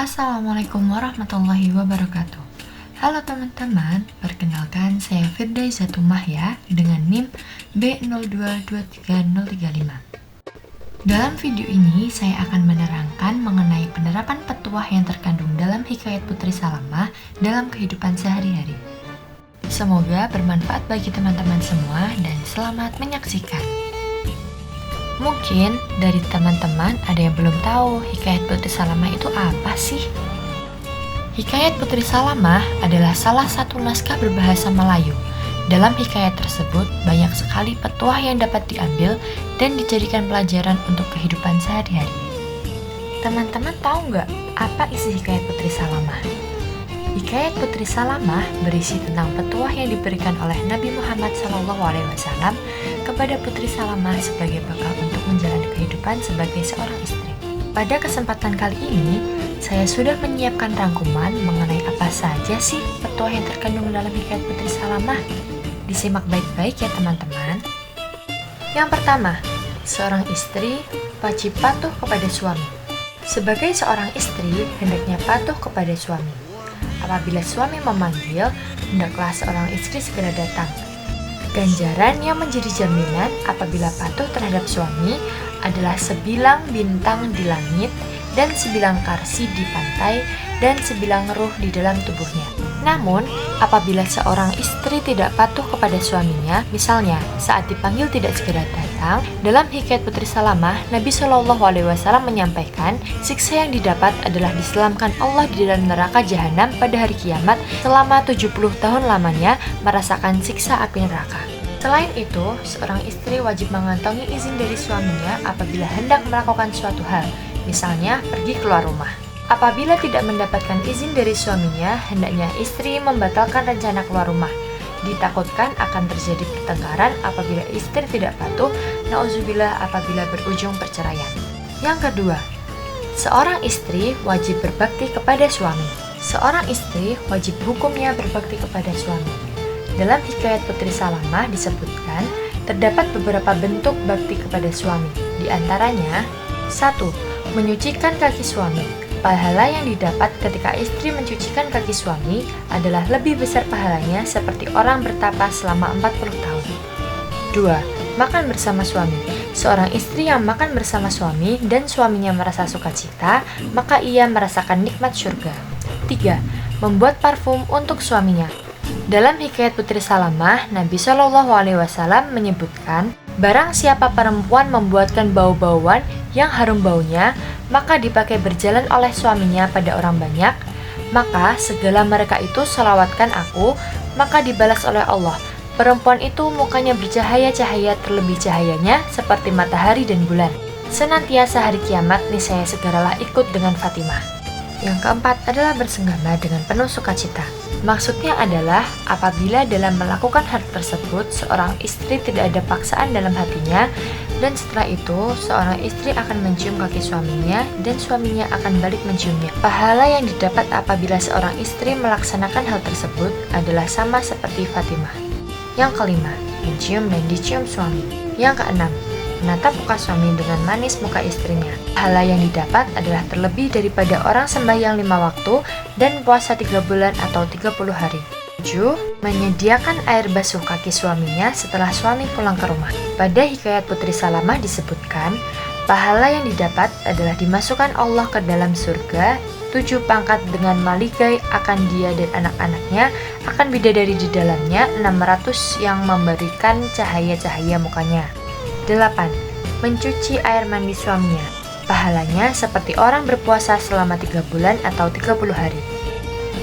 Assalamualaikum warahmatullahi wabarakatuh. Halo teman-teman, perkenalkan saya Firda Izatumah ya dengan NIM B0223035. Dalam video ini saya akan menerangkan mengenai penerapan petuah yang terkandung dalam hikayat Putri Salamah dalam kehidupan sehari-hari. Semoga bermanfaat bagi teman-teman semua dan selamat menyaksikan. Mungkin dari teman-teman ada yang belum tahu hikayat Putri Salamah itu apa sih? Hikayat Putri Salamah adalah salah satu naskah berbahasa Melayu. Dalam hikayat tersebut banyak sekali petuah yang dapat diambil dan dijadikan pelajaran untuk kehidupan sehari-hari. Teman-teman tahu nggak apa isi hikayat Putri Salamah? Hikayat Putri Salamah berisi tentang petuah yang diberikan oleh Nabi Muhammad SAW kepada Putri Salamah sebagai bekal untuk menjalani kehidupan sebagai seorang istri. Pada kesempatan kali ini, saya sudah menyiapkan rangkuman mengenai apa saja sih petuah yang terkandung dalam hikayat Putri Salamah. Disimak baik-baik ya teman-teman. Yang pertama, seorang istri wajib patuh kepada suami. Sebagai seorang istri, hendaknya patuh kepada suami. Apabila suami memanggil, hendaklah seorang istri segera datang. Ganjaran yang menjadi jaminan apabila patuh terhadap suami adalah sebilang bintang di langit dan sebilang karsi di pantai dan sebilang ruh di dalam tubuhnya. Namun, apabila seorang istri tidak patuh kepada suaminya, misalnya saat dipanggil tidak segera datang, dalam hikayat Putri Salamah, Nabi SAW menyampaikan, siksa yang didapat adalah diselamkan Allah di dalam neraka jahanam pada hari kiamat selama 70 tahun lamanya merasakan siksa api neraka. Selain itu, seorang istri wajib mengantongi izin dari suaminya apabila hendak melakukan suatu hal, misalnya pergi keluar rumah. Apabila tidak mendapatkan izin dari suaminya, hendaknya istri membatalkan rencana keluar rumah. Ditakutkan akan terjadi pertengkaran apabila istri tidak patuh, nauzubillah apabila berujung perceraian. Yang kedua, seorang istri wajib berbakti kepada suami. Seorang istri wajib hukumnya berbakti kepada suami. Dalam hikayat Putri Salamah disebutkan, terdapat beberapa bentuk bakti kepada suami. Di antaranya, 1. Menyucikan kaki suami. Pahala yang didapat ketika istri mencucikan kaki suami adalah lebih besar pahalanya seperti orang bertapa selama 40 tahun. 2. Makan bersama suami. Seorang istri yang makan bersama suami dan suaminya merasa sukacita, maka ia merasakan nikmat surga. 3. Membuat parfum untuk suaminya. Dalam hikayat Putri Salamah, Nabi SAW menyebutkan, barang siapa perempuan membuatkan bau-bauan yang harum baunya, maka dipakai berjalan oleh suaminya pada orang banyak, maka segala mereka itu selawatkan aku, maka dibalas oleh Allah. Perempuan itu mukanya bercahaya-cahaya terlebih cahayanya seperti matahari dan bulan. Senantiasa hari kiamat niscaya segeralah ikut dengan Fatimah. Yang keempat adalah bersenggama dengan penuh sukacita. Maksudnya adalah apabila dalam melakukan hal tersebut seorang istri tidak ada paksaan dalam hatinya, dan setelah itu seorang istri akan mencium kaki suaminya dan suaminya akan balik menciumnya. Pahala yang didapat apabila seorang istri melaksanakan hal tersebut adalah sama seperti Fatimah. Yang kelima, mencium dan dicium suami. Yang keenam, menatap muka suami dengan manis muka istrinya. Pahala yang didapat adalah terlebih daripada orang sembahyang 5 waktu dan puasa 3 bulan atau 30 hari. 7. Menyediakan air basuh kaki suaminya setelah suami pulang ke rumah. Pada hikayat Putri Salamah disebutkan, pahala yang didapat adalah dimasukkan Allah ke dalam surga, 7 pangkat dengan maligai akan dia dan anak-anaknya, akan bidadari di dalamnya, 600 yang memberikan cahaya-cahaya mukanya. 8. Mencuci air mandi suaminya. Pahalanya seperti orang berpuasa selama 3 bulan atau 30 hari.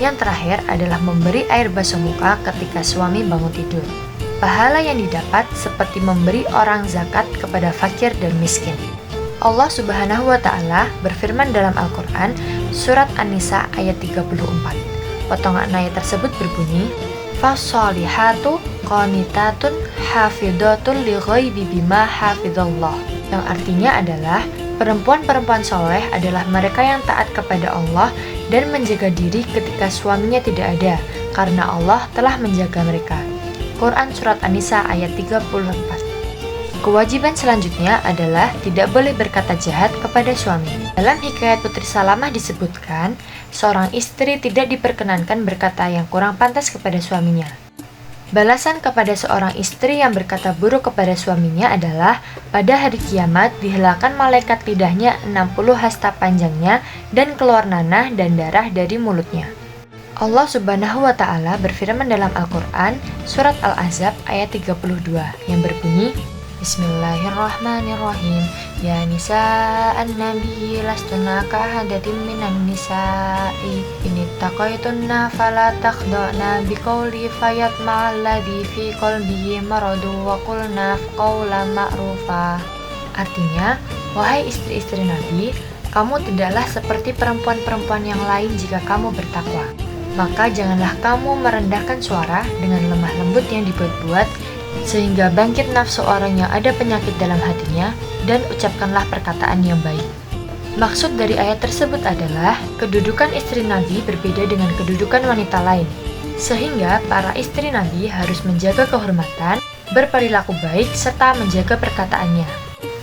Yang terakhir adalah memberi air basuh muka ketika suami bangun tidur. Pahala yang didapat seperti memberi orang zakat kepada fakir dan miskin. Allah Subhanahu wa Ta'ala berfirman dalam Al-Quran, Surat An-Nisa ayat 34. Potongan ayat tersebut berbunyi, Fassolihatu qanitatun hafidhatun li ghaibi bima hafidhallah. Yang artinya adalah perempuan-perempuan soleh adalah mereka yang taat kepada Allah dan menjaga diri ketika suaminya tidak ada, karena Allah telah menjaga mereka. Quran Surat An-Nisa ayat 34. Kewajiban selanjutnya adalah tidak boleh berkata jahat kepada suami. Dalam hikayat Putri Salamah disebutkan, seorang istri tidak diperkenankan berkata yang kurang pantas kepada suaminya. Balasan kepada seorang istri yang berkata buruk kepada suaminya adalah pada hari kiamat dihelakan malaikat lidahnya 60 hasta panjangnya dan keluar nanah dan darah dari mulutnya. Allah Subhanahu wa Ta'ala berfirman dalam Al-Quran, Surat Al-Ahzab ayat 32 yang berbunyi, Bismillahirrahmanirrahim. Ya nisa'an nabi lastunna kahadatin minan nisa'i inittaqaitunna fala takhda'na biqawli fayatma'alladhi fi qalbihi maradu wa qulna qawlan ma'rufa. Artinya, wahai istri-istri Nabi, kamu tidaklah seperti perempuan-perempuan yang lain jika kamu bertakwa. Maka janganlah kamu merendahkan suara dengan lemah lembut yang dibuat-buat sehingga bangkit nafsu orang yang ada penyakit dalam hatinya, dan ucapkanlah perkataan yang baik. Maksud dari ayat tersebut adalah kedudukan istri Nabi berbeda dengan kedudukan wanita lain, sehingga para istri Nabi harus menjaga kehormatan, berperilaku baik, serta menjaga perkataannya.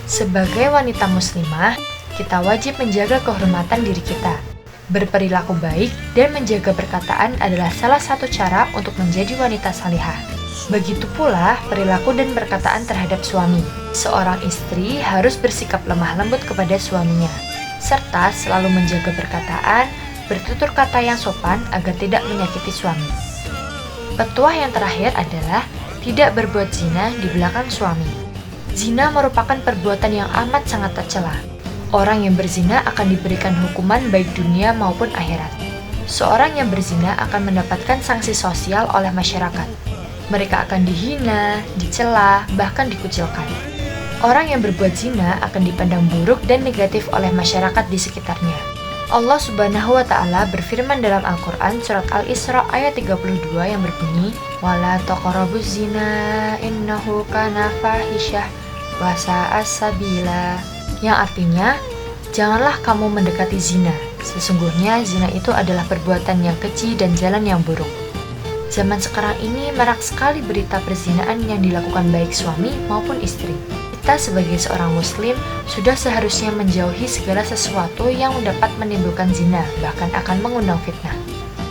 Sebagai wanita muslimah, kita wajib menjaga kehormatan diri kita. Berperilaku baik dan menjaga perkataan adalah salah satu cara untuk menjadi wanita salihah. Begitu pula perilaku dan perkataan terhadap suami. Seorang istri harus bersikap lemah lembut kepada suaminya, serta selalu menjaga perkataan, bertutur kata yang sopan agar tidak menyakiti suami. Petuah yang terakhir adalah tidak berbuat zina di belakang suami. Zina merupakan perbuatan yang amat sangat tercela. Orang yang berzina akan diberikan hukuman baik dunia maupun akhirat. Seorang yang berzina akan mendapatkan sanksi sosial oleh masyarakat. Mereka akan dihina, dicela, bahkan dikucilkan. Orang yang berbuat zina akan dipandang buruk dan negatif oleh masyarakat di sekitarnya. Allah Subhanahu wa Ta'ala berfirman dalam Al-Quran Surat Al-Isra ayat 32 yang berbunyi, Wala taqrabuz zina innahu kana fahisyah wa sa'as sabila. Yang artinya, janganlah kamu mendekati zina. Sesungguhnya zina itu adalah perbuatan yang keji dan jalan yang buruk. Zaman sekarang ini marak sekali berita perzinaan yang dilakukan baik suami maupun istri. Kita sebagai seorang muslim sudah seharusnya menjauhi segala sesuatu yang dapat menimbulkan zina, bahkan akan mengundang fitnah.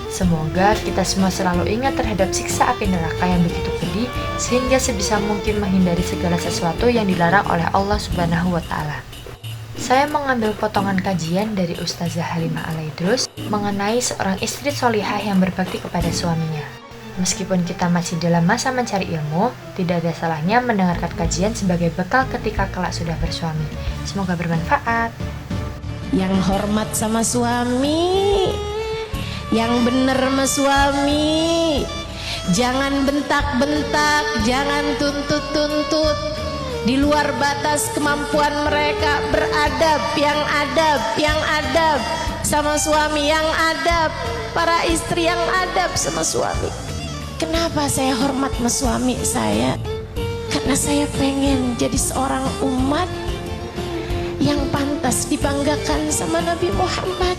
Semoga kita semua selalu ingat terhadap siksa api neraka yang begitu pedih, sehingga sebisa mungkin menghindari segala sesuatu yang dilarang oleh Allah Subhanahu wa Ta'ala. Saya mengambil potongan kajian dari Ustazah Halimah Al-Aidrus mengenai seorang istri solihah yang berbakti kepada suaminya. Meskipun kita masih dalam masa mencari ilmu, tidak ada salahnya mendengarkan kajian sebagai bekal ketika kelak sudah bersuami. Semoga bermanfaat. Yang hormat sama suami, yang bener sama suami, jangan bentak-bentak, jangan tuntut-tuntut. Di luar batas kemampuan mereka, beradab, yang adab sama suami, yang adab, para istri yang adab sama suami. Kenapa saya hormat sama suami saya? Karena saya pengen jadi seorang umat yang pantas dibanggakan sama Nabi Muhammad.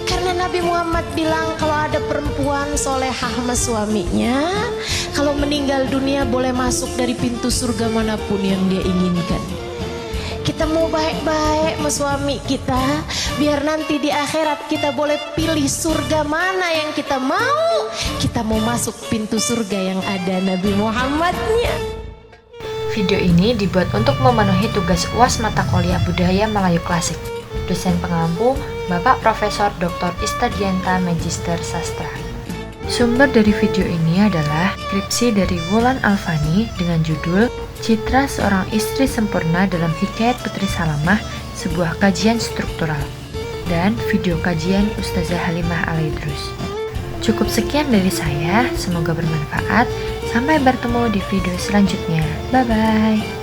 Karena Nabi Muhammad bilang kalau ada perempuan solehah sama suaminya, kalau meninggal dunia boleh masuk dari pintu surga manapun yang dia inginkan. Kita mau baik-baik sama suami kita, biar nanti di akhirat kita boleh pilih surga mana yang kita mau. Kita mau masuk pintu surga yang ada Nabi Muhammadnya. Video ini dibuat untuk memenuhi tugas UAS mata kuliah Budaya Melayu Klasik. Dosen pengampu Bapak Profesor Dr. Istadianta Magister Sastra. Sumber dari video ini adalah skripsi dari Wulan Alfani dengan judul Citra Seorang Istri Sempurna dalam Hikayat Putri Salamah, sebuah kajian struktural, dan video kajian Ustazah Halimah Al-Aidrus. Cukup sekian dari saya, semoga bermanfaat. Sampai bertemu di video selanjutnya. Bye-bye.